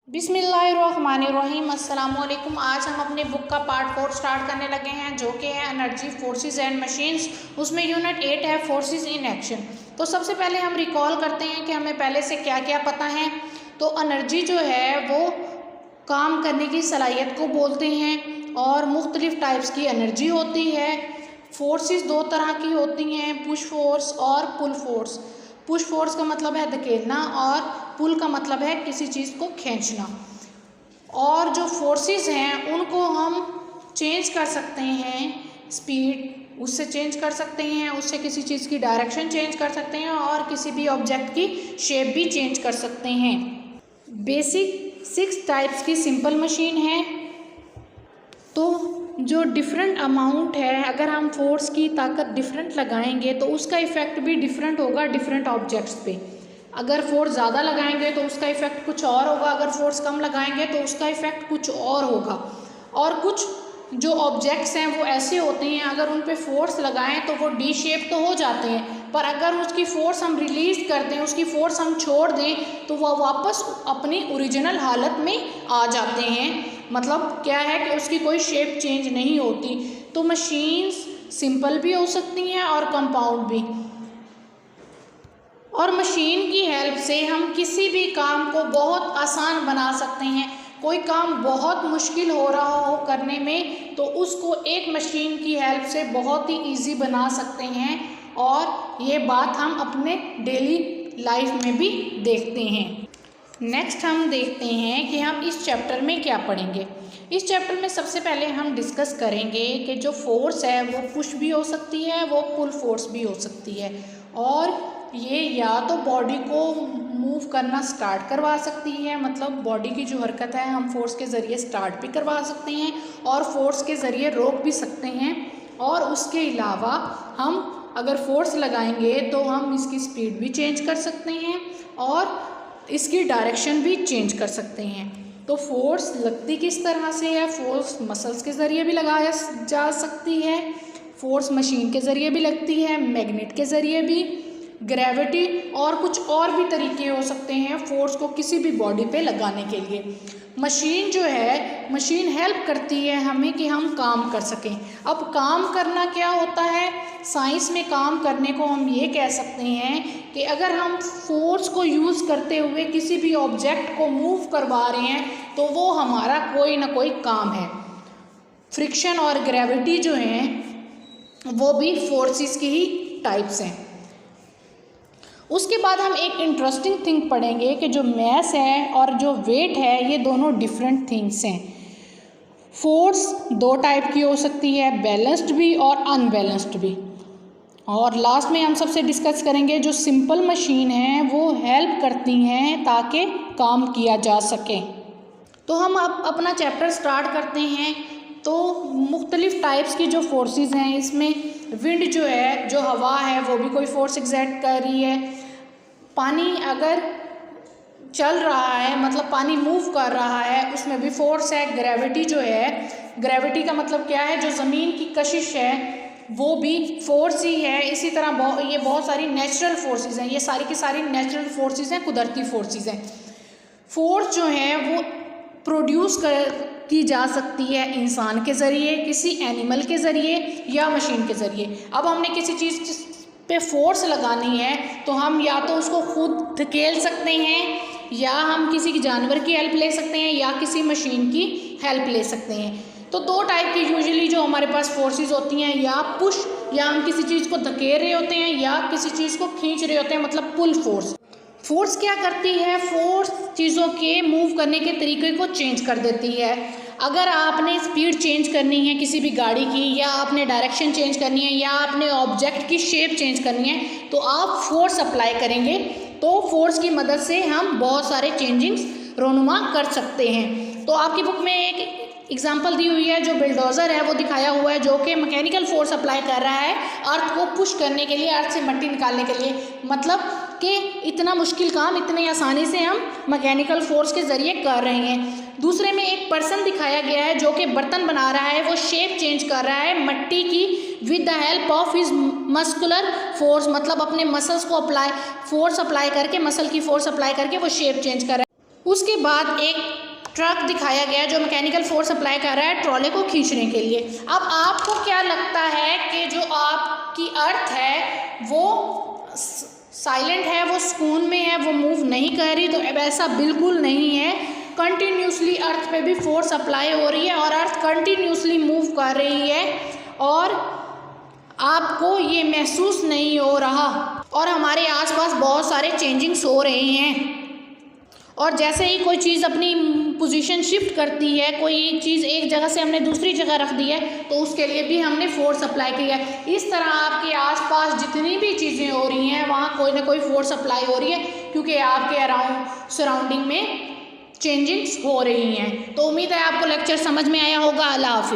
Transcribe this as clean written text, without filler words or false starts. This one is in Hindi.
बिस्मिल्लाहिर्रहमानिर्रहीम। अस्सलामुअलैकुम। आज हम अपने बुक का पार्ट 4 स्टार्ट करने लगे हैं, जो कि है एनर्जी, फोर्सेस एंड मशीन्स। उसमें यूनिट 8 है फोर्सेस इन एक्शन। तो सबसे पहले हम रिकॉल करते हैं कि हमें पहले से क्या क्या पता है। तो एनर्जी जो है वो काम करने की सलाहियत को बोलते हैं और मुख्तलिफ टाइप्स की एनर्जी होती है। फोर्सेस दो तरह की होती हैं, पुश फोर्स और पुल फोर्स। पुश फोर्स का मतलब है धकेलना और पुल का मतलब है किसी चीज़ को खींचना। और जो फोर्सेस हैं उनको हम चेंज कर सकते हैं, स्पीड उससे चेंज कर सकते हैं, उससे किसी चीज़ की डायरेक्शन चेंज कर सकते हैं और किसी भी ऑब्जेक्ट की शेप भी चेंज कर सकते हैं। बेसिक 6 टाइप्स की सिंपल मशीन है। तो जो डिफरेंट अमाउंट है, अगर हम फोर्स की ताकत डिफरेंट लगाएंगे तो उसका इफ़ेक्ट भी डिफरेंट होगा डिफरेंट ऑब्जेक्ट्स पे। अगर फोर्स ज़्यादा लगाएंगे तो उसका इफ़ेक्ट कुछ और होगा, अगर फोर्स कम लगाएंगे तो उसका इफ़ेक्ट कुछ और होगा। और कुछ जो ऑब्जेक्ट्स हैं वो ऐसे होते हैं, अगर उन पे फोर्स लगाएं तो वो डी शेप तो हो जाते हैं, पर अगर उसकी फ़ोर्स हम रिलीज़ कर दें, उसकी फ़ोर्स हम छोड़ दें तो वह वापस अपनी ओरिजिनल हालत में आ जाते हैं। मतलब क्या है कि उसकी कोई शेप चेंज नहीं होती। तो मशीन्स सिंपल भी हो सकती हैं और कंपाउंड भी। और मशीन की हेल्प से हम किसी भी काम को बहुत आसान बना सकते हैं। कोई काम बहुत मुश्किल हो रहा हो करने में तो उसको एक मशीन की हेल्प से बहुत ही इजी बना सकते हैं। और ये बात हम अपने डेली लाइफ में भी देखते हैं। नेक्स्ट हम देखते हैं कि हम इस चैप्टर में क्या पढ़ेंगे। इस चैप्टर में सबसे पहले हम डिस्कस करेंगे कि जो फोर्स है वो पुश भी हो सकती है, वो पुल फोर्स भी हो सकती है। और ये या तो बॉडी को मूव करना स्टार्ट करवा सकती है, मतलब बॉडी की जो हरकत है हम फोर्स के ज़रिए स्टार्ट भी करवा सकते हैं और फोर्स के ज़रिए रोक भी सकते हैं। और उसके अलावा हम अगर फोर्स लगाएंगे तो हम इसकी स्पीड भी चेंज कर सकते हैं और इसकी डायरेक्शन भी चेंज कर सकते हैं। तो फोर्स लगती किस तरह से है? फोर्स मसल्स के ज़रिए भी लगाया जा सकती है, फोर्स मशीन के ज़रिए भी लगती है, मैग्नेट के ज़रिए भी, ग्रेविटी और कुछ और भी तरीके हो सकते हैं फोर्स को किसी भी बॉडी पे लगाने के लिए। मशीन जो है, मशीन हेल्प करती है हमें कि हम काम कर सकें। अब काम करना क्या होता है? साइंस में काम करने को हम ये कह सकते हैं कि अगर हम फोर्स को यूज़ करते हुए किसी भी ऑब्जेक्ट को मूव करवा रहे हैं तो वो हमारा कोई ना कोई काम है। फ्रिक्शन और ग्रेविटी जो हैं वो भी फोर्सेस की ही टाइप्स हैं। उसके बाद हम एक इंटरेस्टिंग थिंग पढ़ेंगे कि जो मैस है और जो वेट है ये दोनों डिफरेंट थिंग्स हैं। फोर्स दो टाइप की हो सकती है, बैलेंस्ड भी और अनबैलेंस्ड भी। और लास्ट में हम सबसे डिस्कस करेंगे जो सिंपल मशीन है वो हेल्प करती हैं ताकि काम किया जा सके। तो हम अब अपना चैप्टर स्टार्ट करते हैं। तो मुख्तलिफ टाइप्स की जो फोर्सेस हैं, इसमें विंड जो है, जो हवा है, वो भी कोई फोर्स एक्सर्ट कर रही है। पानी अगर चल रहा है, मतलब पानी मूव कर रहा है, उसमें भी फोर्स है। ग्रेविटी जो है, ग्रेविटी का मतलब क्या है? जो ज़मीन की कशिश है वो भी फोर्स ही है। इसी तरह ये बहुत सारी नेचुरल फोर्सेस हैं, ये सारी की सारी नेचुरल फोर्सेस हैं, कुदरती फोर्सेस हैं। फोर्स जो है वो प्रोड्यूस की जा सकती है इंसान के ज़रिए, किसी एनिमल के ज़रिए या मशीन के ज़रिए। अब हमने किसी चीज़ पे फोर्स लगानी है तो हम या तो उसको खुद धकेल सकते हैं, या हम किसी जानवर की हेल्प ले सकते हैं, या किसी मशीन की हेल्प ले सकते हैं। तो दो टाइप की यूजुअली जो हमारे पास फोर्सेस होती हैं, या पुश, या हम किसी चीज़ को धकेल रहे होते हैं या किसी चीज़ को खींच रहे होते हैं, मतलब पुल फोर्स। फोर्स क्या करती है? फोर्स चीज़ों के मूव करने के तरीके को चेंज कर देती है। अगर आपने स्पीड चेंज करनी है किसी भी गाड़ी की, या आपने डायरेक्शन चेंज करनी है, या आपने ऑब्जेक्ट की शेप चेंज करनी है, तो आप फोर्स अप्लाई करेंगे। तो फोर्स की मदद से हम बहुत सारे चेंजिंग्स रोनुमा कर सकते हैं। तो आपकी बुक में एक एग्जाम्पल दी हुई है, जो बिल्डोज़र है वो दिखाया हुआ है, जो कि मैकेनिकल फोर्स अप्लाई कर रहा है अर्थ को पुश करने के लिए, अर्थ से मट्टी निकालने के लिए। मतलब कि इतना मुश्किल काम इतने आसानी से हम मैकेनिकल फोर्स के ज़रिए कर रहे हैं। दूसरे में एक पर्सन दिखाया गया है जो कि बर्तन बना रहा है, वो शेप चेंज कर रहा है मट्टी की with the help of his muscular force, मतलब अपने मसल्स को फोर्स अप्लाई करके, मसल की फोर्स अप्लाई करके वो शेप चेंज कर रहा है। उसके बाद एक ट्रक दिखाया गया जो मैकेनिकल फोर्स अप्लाई कर रहा है ट्रॉले को खींचने के लिए। अब आपको क्या लगता है कि जो आपकी अर्थ है वो साइलेंट है, वो सुकून में है, वो मूव नहीं कर रही? तो अब ऐसा बिल्कुल नहीं है। कंटिन्यूसली अर्थ पे भी फोर्स अप्लाई हो रही है और अर्थ कंटिन्यूसली मूव कर रही है और आपको ये महसूस नहीं हो रहा। और हमारे आसपास बहुत सारे चेंजिंग्स हो रहे हैं और जैसे ही कोई चीज़ अपनी पोजीशन शिफ्ट करती है, कोई चीज़ एक जगह से हमने दूसरी जगह रख दी है, तो उसके लिए भी हमने फोर्स अप्लाई किया है। इस तरह आपके आसपास जितनी भी चीज़ें हो रही हैं वहाँ कोई ना कोई फोर्स अप्लाई हो रही है, क्योंकि आपके अराउंड सराउंडिंग में चेंजिंग्स हो रही हैं। तो उम्मीद है आपको लेक्चर समझ में आया होगा। अल्लाह हाफिज़।